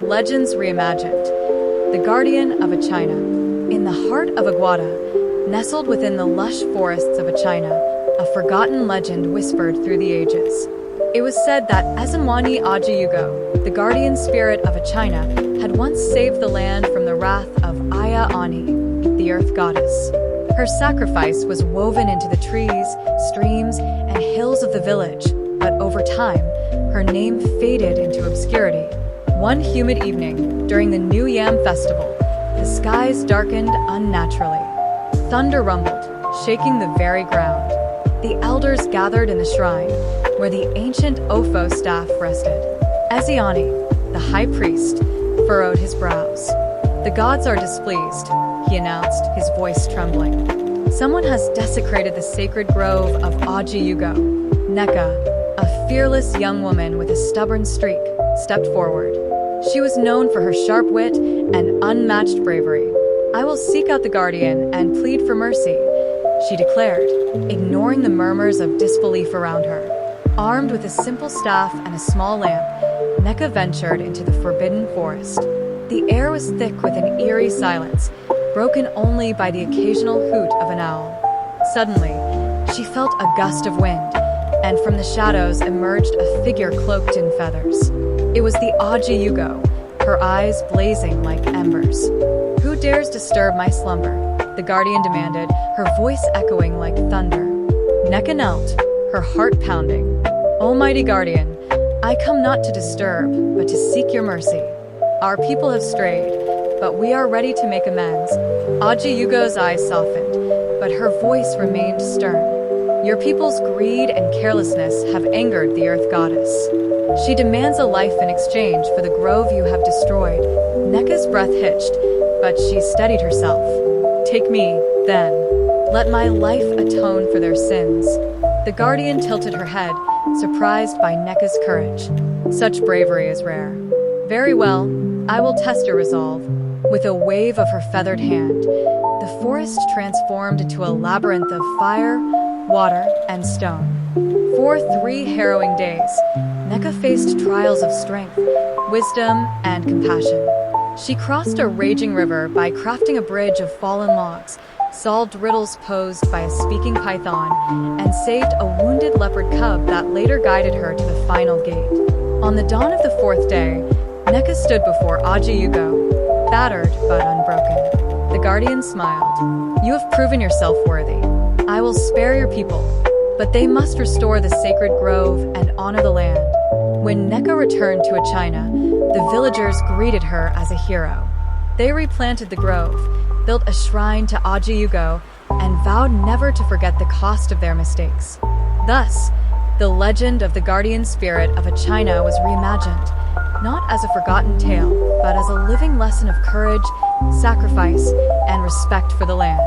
Legends Reimagined. The Guardian of Achina. In the heart of Aguada, nestled within the lush forests of Achina, a forgotten legend whispered through the ages. It was said that Ezenwani Ajiyugo, the guardian spirit of Achina, had once saved the land from the wrath of Aya Ani, the earth goddess. Her sacrifice was woven into the trees, streams, and hills of the village, but over time, her name faded into obscurity. One humid evening, during the New Yam festival, the skies darkened unnaturally. Thunder rumbled, shaking the very ground. The elders gathered in the shrine, where the ancient Ofo staff rested. Ezeani, the high priest, furrowed his brows. "The gods are displeased," he announced, his voice trembling. "Someone has desecrated the sacred grove of Ajiyugo." Neka, a fearless young woman with a stubborn streak, stepped forward. She was known for her sharp wit and unmatched bravery. "I will seek out the guardian and plead for mercy," she declared, ignoring the murmurs of disbelief around her. Armed with a simple staff and a small lamp, Neka ventured into the forbidden forest. The air was thick with an eerie silence, broken only by the occasional hoot of an owl. Suddenly, she felt a gust of wind, and from the shadows emerged a figure cloaked in feathers. It was the Ajiyugo, her eyes blazing like embers. "Who dares disturb my slumber?" the guardian demanded, her voice echoing like thunder. Neka knelt, her heart pounding. "Almighty guardian, I come not to disturb, but to seek your mercy. Our people have strayed, but we are ready to make amends." Ajiyugo's eyes softened, but her voice remained stern. "Your people's greed and carelessness have angered the earth goddess. She demands a life in exchange for the grove you have destroyed." Neka's breath hitched, but she steadied herself. "Take me, then. Let my life atone for their sins." The guardian tilted her head, surprised by Neka's courage. Such bravery is rare. "Very well, I will test your resolve." With a wave of her feathered hand, the forest transformed into a labyrinth of fire, water, and stone. For 3 harrowing days, Neka faced trials of strength, wisdom, and compassion. She crossed a raging river by crafting a bridge of fallen logs, solved riddles posed by a speaking python, and saved a wounded leopard cub that later guided her to the final gate. On the dawn of the 4th day, Neka stood before Ajiyugo, battered but unbroken. The guardian smiled. "You have proven yourself worthy. I will spare your people, but they must restore the sacred grove and honor the land." When Neka returned to Achina, the villagers greeted her as a hero. They replanted the grove, built a shrine to Ajiyugo, and vowed never to forget the cost of their mistakes. Thus, the legend of the guardian spirit of Achina was reimagined, not as a forgotten tale, but as a living lesson of courage, sacrifice, and respect for the land.